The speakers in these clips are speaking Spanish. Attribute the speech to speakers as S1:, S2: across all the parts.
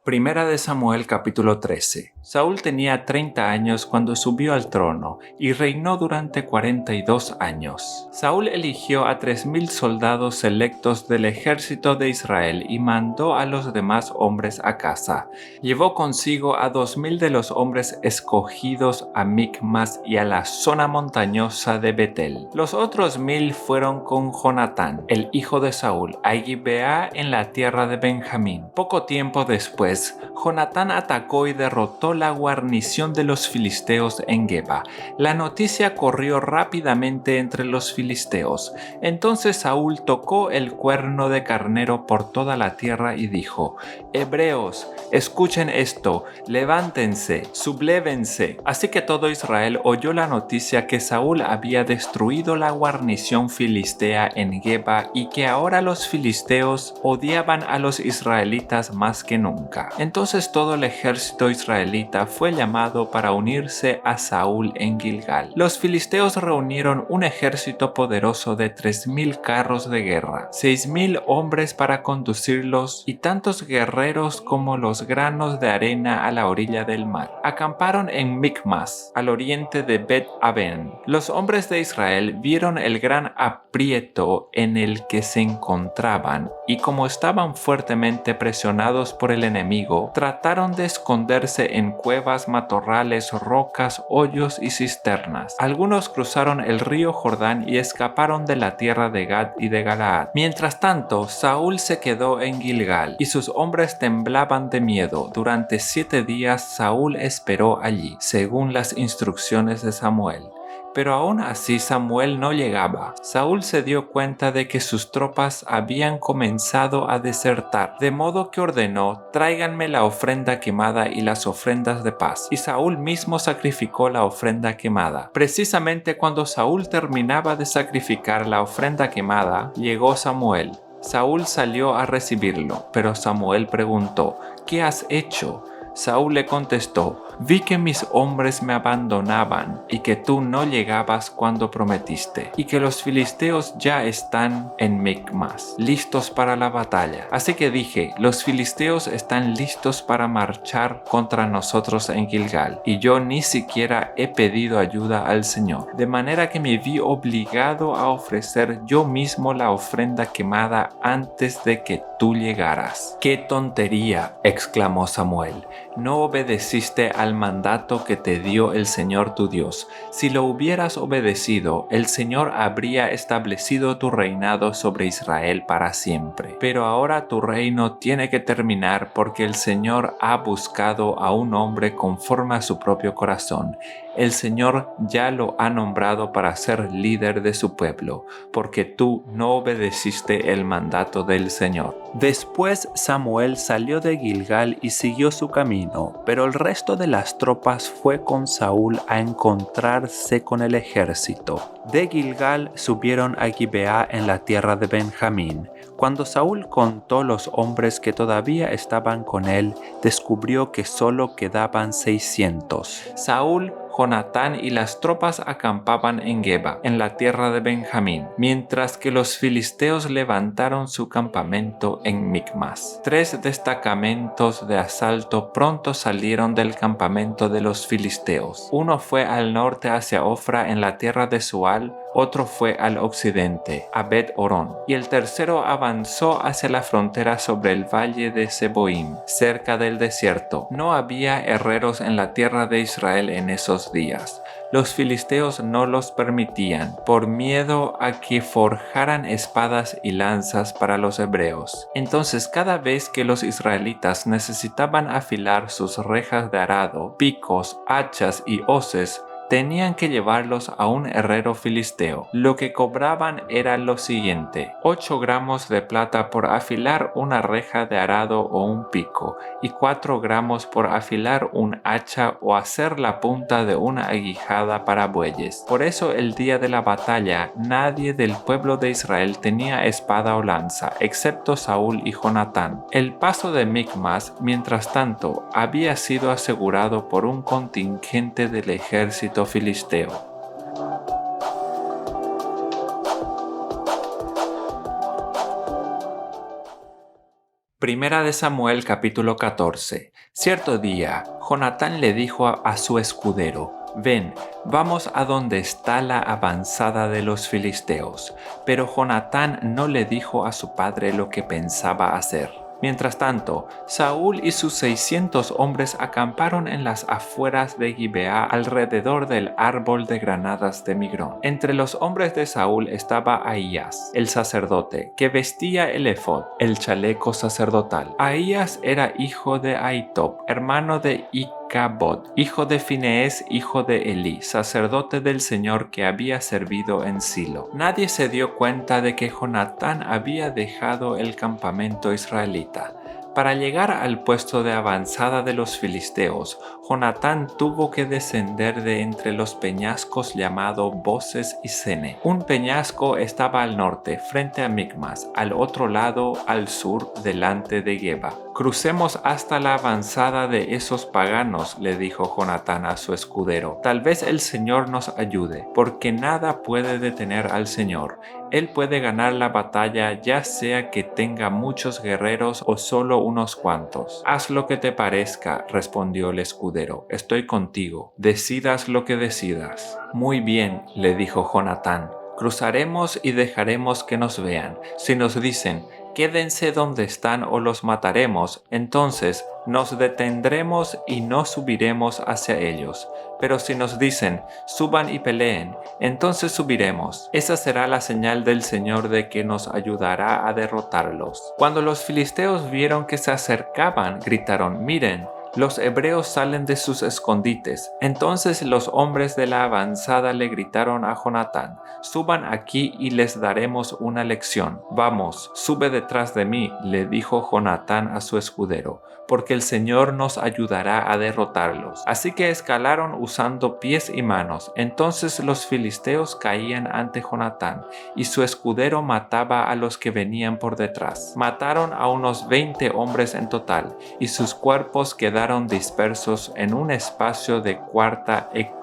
S1: Primera de Samuel capítulo 13. Saúl tenía 30 años cuando subió al trono y reinó durante 42 años. Saúl eligió a 3000 soldados selectos del ejército de Israel y mandó a los demás hombres a casa. Llevó consigo a 2000 de los hombres escogidos a Micmas y a la zona montañosa de Betel. Los otros 1000 fueron con Jonatán, el hijo de Saúl, a Gibeá en la tierra de Benjamín. Poco tiempo después, Jonatán atacó y derrotó la guarnición de los filisteos en Geba. La noticia corrió rápidamente entre los filisteos. Entonces Saúl tocó el cuerno de carnero por toda la tierra y dijo: Hebreos, escuchen esto, levántense, sublévense. Así que todo Israel oyó la noticia que Saúl había destruido la guarnición filistea en Geba y que ahora los filisteos odiaban a los israelitas más que nunca. Entonces todo el ejército israelita fue llamado para unirse a Saúl en Gilgal. Los filisteos reunieron un ejército poderoso de 3000 carros de guerra, 6000 hombres para conducirlos y tantos guerreros como los granos de arena a la orilla del mar. Acamparon en Micmas, al oriente de Bet-Aven. Los hombres de Israel vieron el gran aprieto en el que se encontraban y como estaban fuertemente presionados por el enemigo, trataron de esconderse en cuevas, matorrales, rocas, hoyos y cisternas. Algunos cruzaron el río Jordán y escaparon de la tierra de Gad y de Galaad. Mientras tanto, Saúl se quedó en Gilgal y sus hombres temblaban de miedo. Durante 7 días Saúl esperó allí, según las instrucciones de Samuel. Pero aún así Samuel no llegaba. Saúl se dio cuenta de que sus tropas habían comenzado a desertar, de modo que ordenó: tráiganme la ofrenda quemada y las ofrendas de paz. Y Saúl mismo sacrificó la ofrenda quemada. Precisamente cuando Saúl terminaba de sacrificar la ofrenda quemada, llegó Samuel. Saúl salió a recibirlo, pero Samuel preguntó: ¿qué has hecho? Saúl le contestó: vi que mis hombres me abandonaban y que tú no llegabas cuando prometiste, y que los filisteos ya están en Micmas, listos para la batalla. Así que dije: los filisteos están listos para marchar contra nosotros en Gilgal, y yo ni siquiera he pedido ayuda al Señor. De manera que me vi obligado a ofrecer yo mismo la ofrenda quemada antes de que tú llegaras. ¡Qué tontería!, exclamó Samuel. No obedeciste al mandato que te dio el Señor tu Dios. Si lo hubieras obedecido, el Señor habría establecido tu reinado sobre Israel para siempre. Pero ahora tu reino tiene que terminar porque el Señor ha buscado a un hombre conforme a su propio corazón. El Señor ya lo ha nombrado para ser líder de su pueblo, porque tú no obedeciste el mandato del Señor. Después Samuel salió de Gilgal y siguió su camino, pero el resto de las tropas fue con Saúl a encontrarse con el ejército. De Gilgal subieron a Gibeá en la tierra de Benjamín. Cuando Saúl contó los hombres que todavía estaban con él, descubrió que solo quedaban 600. Saúl, Jonatán y las tropas acampaban en Geba, en la tierra de Benjamín, mientras que los filisteos levantaron su campamento en Micmas. 3 destacamentos de asalto pronto salieron del campamento de los filisteos. Uno fue al norte hacia Ofra en la tierra de Sual, otro fue al occidente, a Bet-Orón, y el tercero avanzó hacia la frontera sobre el valle de Seboim, cerca del desierto. No había herreros en la tierra de Israel en esos días. Los filisteos no los permitían, por miedo a que forjaran espadas y lanzas para los hebreos. Entonces, cada vez que los israelitas necesitaban afilar sus rejas de arado, picos, hachas y hoces, tenían que llevarlos a un herrero filisteo. Lo que cobraban era lo siguiente: 8 gramos de plata por afilar una reja de arado o un pico, y 4 gramos por afilar un hacha o hacer la punta de una aguijada para bueyes. Por eso el día de la batalla nadie del pueblo de Israel tenía espada o lanza, excepto Saúl y Jonatán. El paso de Micmas, mientras tanto, había sido asegurado por un contingente del ejército filisteo. Primera de Samuel capítulo 14. Cierto día, Jonatán le dijo a su escudero: «Ven, vamos a donde está la avanzada de los filisteos». Pero Jonatán no le dijo a su padre lo que pensaba hacer. Mientras tanto, Saúl y sus 600 hombres acamparon en las afueras de Gibeá alrededor del árbol de granadas de Migrón. Entre los hombres de Saúl estaba Ahías, el sacerdote, que vestía el efod, el chaleco sacerdotal. Ahías era hijo de Ahitob, hermano de Icabod, hijo de Finees, hijo de Elí, sacerdote del Señor que había servido en Silo. Nadie se dio cuenta de que Jonatán había dejado el campamento israelita. Para llegar al puesto de avanzada de los filisteos, Jonatán tuvo que descender de entre los peñascos llamado Boses y Sene. Un peñasco estaba al norte, frente a Micmas, al otro lado, al sur, delante de Geba. «Crucemos hasta la avanzada de esos paganos», le dijo Jonatán a su escudero. «Tal vez el Señor nos ayude, porque nada puede detener al Señor. Él puede ganar la batalla, ya sea que tenga muchos guerreros o solo unos cuantos». «Haz lo que te parezca», respondió el escudero. «Estoy contigo. Decidas lo que decidas». «Muy bien», le dijo Jonatán. «Cruzaremos y dejaremos que nos vean. Si nos dicen: quédense donde están o los mataremos, entonces nos detendremos y no subiremos hacia ellos. Pero si nos dicen: suban y peleen, entonces subiremos. Esa será la señal del Señor de que nos ayudará a derrotarlos». Cuando los filisteos vieron que se acercaban, gritaron: «Miren, los hebreos salen de sus escondites». Entonces los hombres de la avanzada le gritaron a Jonatán: «Suban aquí y les daremos una lección». «Vamos, sube detrás de mí», le dijo Jonatán a su escudero, «porque el Señor nos ayudará a derrotarlos». Así que escalaron usando pies y manos. Entonces los filisteos caían ante Jonatán, y su escudero mataba a los que venían por detrás. Mataron a unos 20 hombres en total, y sus cuerpos quedaron dispersos en un espacio de 1/4 hectárea.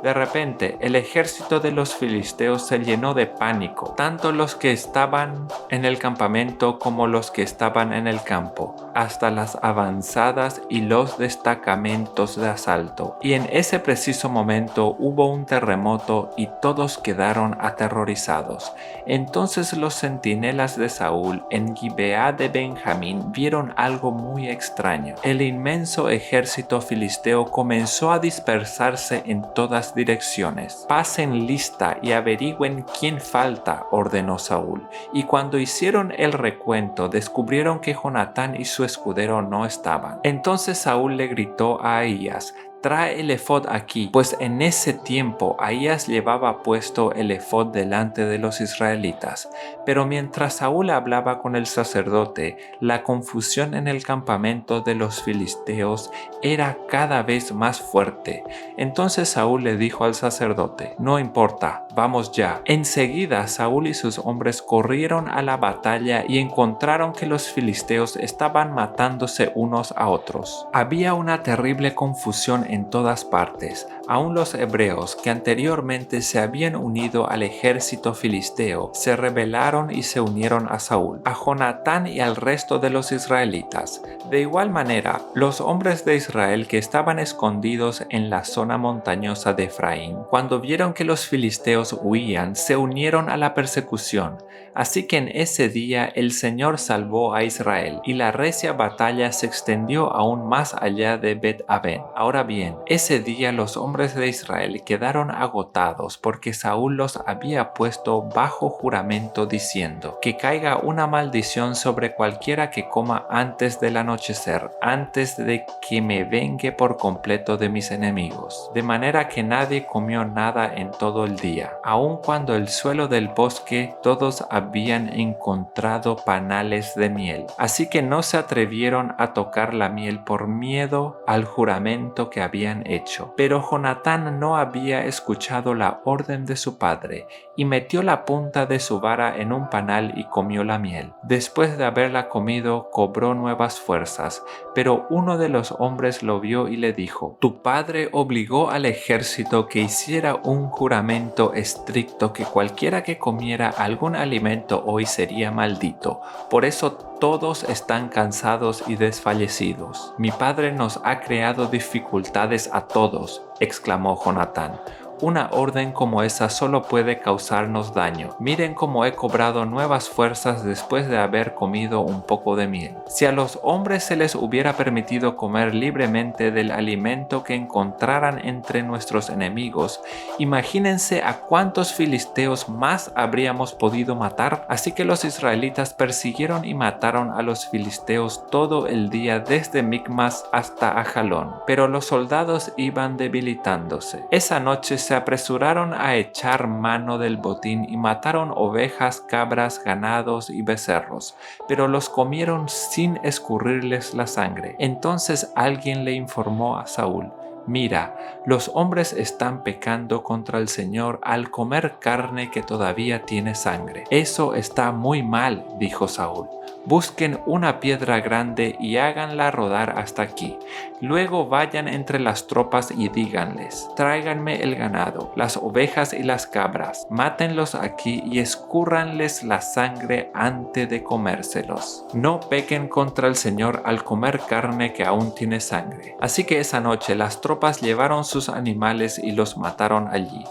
S1: De repente, el ejército de los filisteos se llenó de pánico, tanto los que estaban en el campamento como los que estaban en el campo, hasta las avanzadas y los destacamentos de asalto. Y en ese preciso momento hubo un terremoto y todos quedaron aterrorizados. Entonces los centinelas de Saúl en Gibeá de Benjamín vieron algo muy extraño. El inmenso ejército filisteo comenzó a dispersarse en todas direcciones. «Pasen lista y averigüen quién falta», ordenó Saúl. Y cuando hicieron el recuento, descubrieron que Jonatán y su escudero no estaban. Entonces Saúl le gritó a Ahías: «Trae el efod aquí», pues en ese tiempo Ahías llevaba puesto el efod delante de los israelitas. Pero mientras Saúl hablaba con el sacerdote, la confusión en el campamento de los filisteos era cada vez más fuerte. Entonces Saúl le dijo al sacerdote: «No importa, vamos ya». Enseguida Saúl y sus hombres corrieron a la batalla y encontraron que los filisteos estaban matándose unos a otros. Había una terrible confusión en todas partes. Aún los hebreos, que anteriormente se habían unido al ejército filisteo, se rebelaron y se unieron a Saúl, a Jonatán y al resto de los israelitas. De igual manera, los hombres de Israel que estaban escondidos en la zona montañosa de Efraín, cuando vieron que los filisteos huían, se unieron a la persecución. Así que en ese día el Señor salvó a Israel, y la recia batalla se extendió aún más allá de Bet-Aven. Ahora bien, ese día los hombres de Israel quedaron agotados porque Saúl los había puesto bajo juramento diciendo: «Que caiga una maldición sobre cualquiera que coma antes del anochecer, antes de que me vengue por completo de mis enemigos». De manera que nadie comió nada en todo el día, aun cuando el suelo del bosque todos habían encontrado panales de miel. Así que no se atrevieron a tocar la miel por miedo al juramento que habían hecho. Pero Jonatán no había escuchado la orden de su padre, y metió la punta de su vara en un panal y comió la miel. Después de haberla comido, cobró nuevas fuerzas, pero uno de los hombres lo vio y le dijo: «Tu padre obligó al ejército que hiciera un juramento estricto que cualquiera que comiera algún alimento hoy sería maldito. Por eso Todos están cansados y desfallecidos. Mi padre nos ha creado dificultades a todos, exclamó Jonatán. Una orden como esa solo puede causarnos daño. Miren cómo he cobrado nuevas fuerzas después de haber comido un poco de miel. Si a los hombres se les hubiera permitido comer libremente del alimento que encontraran entre nuestros enemigos, imagínense a cuántos filisteos más habríamos podido matar. Así que los israelitas persiguieron y mataron a los filisteos todo el día desde Micmas hasta Ajalón. Pero los soldados iban debilitándose. Esa noche se apresuraron a echar mano del botín y mataron ovejas, cabras, ganados y becerros, pero los comieron sin escurrirles la sangre. Entonces alguien le informó a Saúl: «Mira, los hombres están pecando contra el Señor al comer carne que todavía tiene sangre». «Eso está muy mal», dijo Saúl. «Busquen una piedra grande y háganla rodar hasta aquí. Luego vayan entre las tropas y díganles: tráiganme el ganado, las ovejas y las cabras, mátenlos aquí y escúrranles la sangre antes de comérselos. No pequen contra el Señor al comer carne que aún tiene sangre». Así que esa noche las tropas llevaron sus animales y los mataron allí.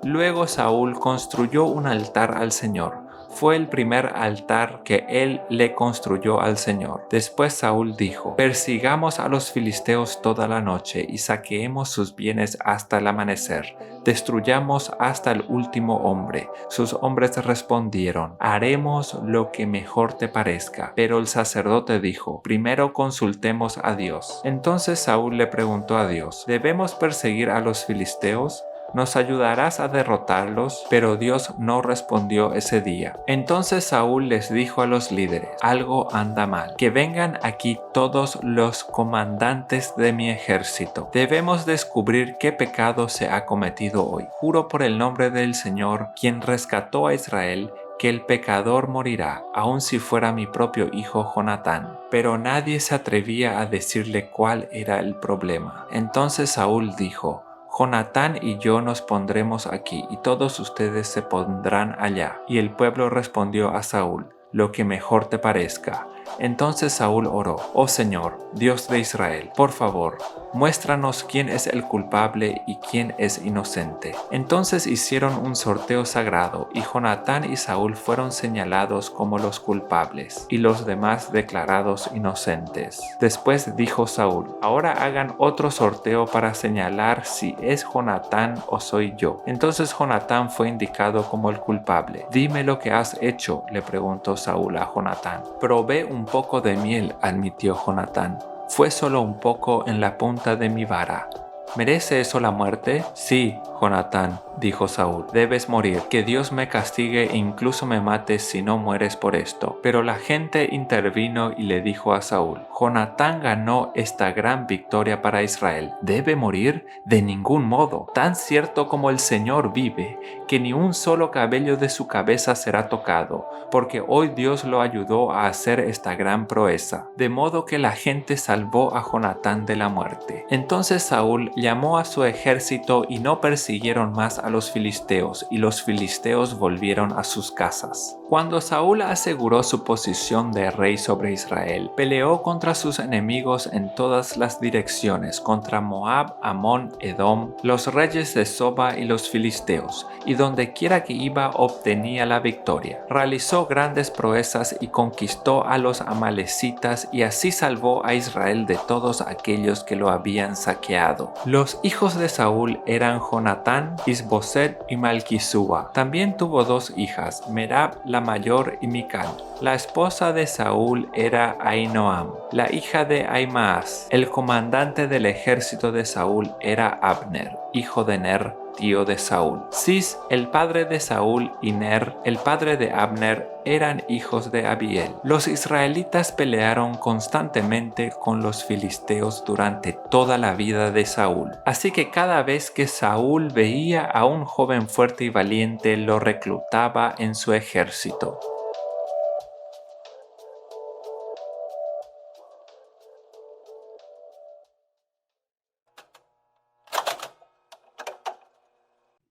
S1: Luego Saúl construyó un altar al Señor. Fue el primer altar que él le construyó al Señor. Después Saúl dijo: «Persigamos a los filisteos toda la noche y saqueemos sus bienes hasta el amanecer. Destruyamos hasta el último hombre». Sus hombres respondieron: «Haremos lo que mejor te parezca». Pero el sacerdote dijo: «Primero consultemos a Dios». Entonces Saúl le preguntó a Dios: «¿Debemos perseguir a los filisteos? ¿Nos ayudarás a derrotarlos?». Pero Dios no respondió ese día. Entonces Saúl les dijo a los líderes: «Algo anda mal. Que vengan aquí todos los comandantes de mi ejército. Debemos descubrir qué pecado se ha cometido hoy. Juro por el nombre del Señor, quien rescató a Israel, que el pecador morirá, aun si fuera mi propio hijo Jonatán». Pero nadie se atrevía a decirle cuál era el problema. Entonces Saúl dijo: «Jonatán y yo nos pondremos aquí, y todos ustedes se pondrán allá». Y el pueblo respondió a Saúl: «Lo que mejor te parezca». Entonces Saúl oró: «Oh Señor, Dios de Israel, por favor, muéstranos quién es el culpable y quién es inocente». Entonces hicieron un sorteo sagrado, y Jonatán y Saúl fueron señalados como los culpables, y los demás declarados inocentes. Después dijo Saúl: «Ahora hagan otro sorteo para señalar si es Jonatán o soy yo». Entonces Jonatán fue indicado como el culpable. «Dime lo que has hecho», le preguntó Saúl a Jonatán. «Probé un poco de miel», admitió Jonatán. «Fue solo un poco en la punta de mi vara». «¿Merece eso la muerte?». «Sí, Jonatán», dijo Saúl, «debes morir. Que Dios me castigue e incluso me mate si no mueres por esto». Pero la gente intervino y le dijo a Saúl: «Jonatán ganó esta gran victoria para Israel. ¿Debe morir? De ningún modo. Tan cierto como el Señor vive, que ni un solo cabello de su cabeza será tocado, porque hoy Dios lo ayudó a hacer esta gran proeza». De modo que la gente salvó a Jonatán de la muerte. Entonces Saúl llamó a su ejército y no persiguieron más a los filisteos, y los filisteos volvieron a sus casas. Cuando Saúl aseguró su posición de rey sobre Israel, peleó contra sus enemigos en todas las direcciones, contra Moab, Amón, Edom, los reyes de Soba y los filisteos, y donde quiera que iba obtenía la victoria. Realizó grandes proezas y conquistó a los amalecitas, y así salvó a Israel de todos aquellos que lo habían saqueado. Los hijos de Saúl eran Jonatán, Isboset y Malquisúa. También tuvo dos hijas, Merab la mayor y Mical. La esposa de Saúl era Ahinoam, la hija de Ahimaas. El comandante del ejército de Saúl era Abner, hijo de Ner, tío de Saúl. Cis, el padre de Saúl, y Ner, el padre de Abner, eran hijos de Abiel. Los israelitas pelearon constantemente con los filisteos durante toda la vida de Saúl. Así que cada vez que Saúl veía a un joven fuerte y valiente, lo reclutaba en su ejército.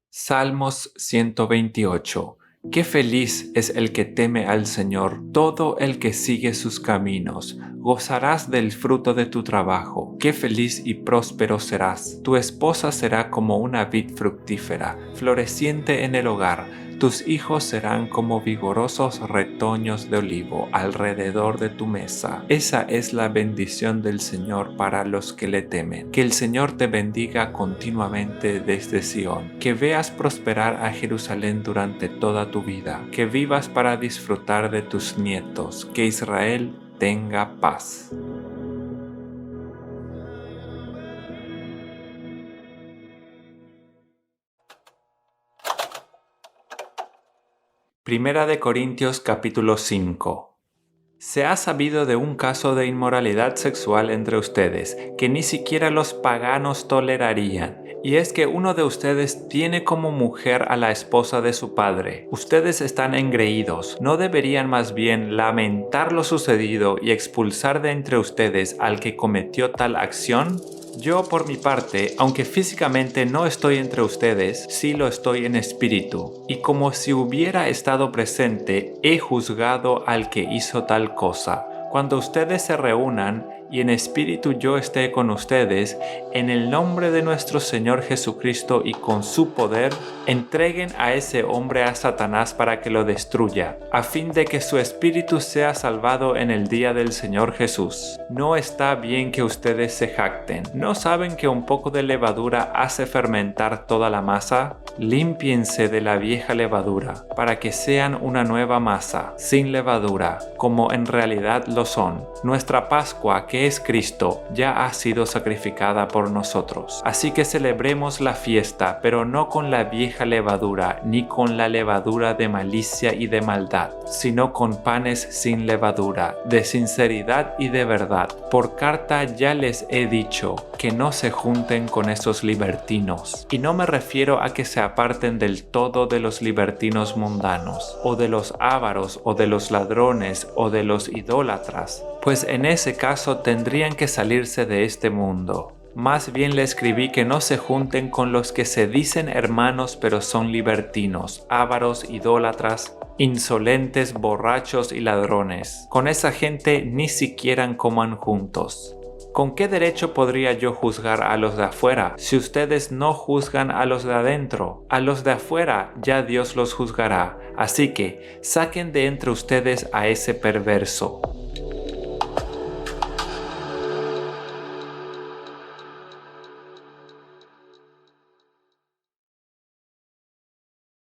S1: Salmos 128. Qué feliz es el que teme al Señor, todo el que sigue sus caminos. Gozarás del fruto de tu trabajo. Qué feliz y próspero serás. Tu esposa será como una vid fructífera, floreciente en el hogar. Tus hijos serán como vigorosos retoños de olivo alrededor de tu mesa. Esa es la bendición del Señor para los que le temen. Que el Señor te bendiga continuamente desde Sión. Que veas prosperar a Jerusalén durante toda tu vida. Que vivas para disfrutar de tus nietos. Que Israel tenga paz. Primera de Corintios capítulo 5. Se ha sabido de un caso de inmoralidad sexual entre ustedes, que ni siquiera los paganos tolerarían. Y es que uno de ustedes tiene como mujer a la esposa de su padre. Ustedes están engreídos. ¿No deberían más bien lamentar lo sucedido y expulsar de entre ustedes al que cometió tal acción? Yo, por mi parte, aunque físicamente no estoy entre ustedes, sí lo estoy en espíritu, y como si hubiera estado presente, he juzgado al que hizo tal cosa. Cuando ustedes se reúnan, y en espíritu yo esté con ustedes, en el nombre de nuestro Señor Jesucristo y con su poder, entreguen a ese hombre a Satanás para que lo destruya, a fin de que su espíritu sea salvado en el día del Señor Jesús. No está bien que ustedes se jacten. ¿No saben que un poco de levadura hace fermentar toda la masa? Límpiense de la vieja levadura, para que sean una nueva masa, sin levadura, como en realidad lo son. Nuestra Pascua, que es Cristo, ya ha sido sacrificada por nosotros. Así que celebremos la fiesta, pero no con la vieja levadura, ni con la levadura de malicia y de maldad, sino con panes sin levadura, de sinceridad y de verdad. Por carta ya les he dicho que no se junten con esos libertinos. Y no me refiero a que se aparten del todo de los libertinos mundanos, o de los ávaros, o de los ladrones, o de los idólatras, pues en ese caso tendrían que salirse de este mundo. Más bien le escribí que no se junten con los que se dicen hermanos pero son libertinos, ávaros, idólatras, insolentes, borrachos y ladrones. Con esa gente ni siquiera coman juntos. ¿Con qué derecho podría yo juzgar a los de afuera si ustedes no juzgan a los de adentro? A los de afuera ya Dios los juzgará. Así que saquen de entre ustedes a ese perverso.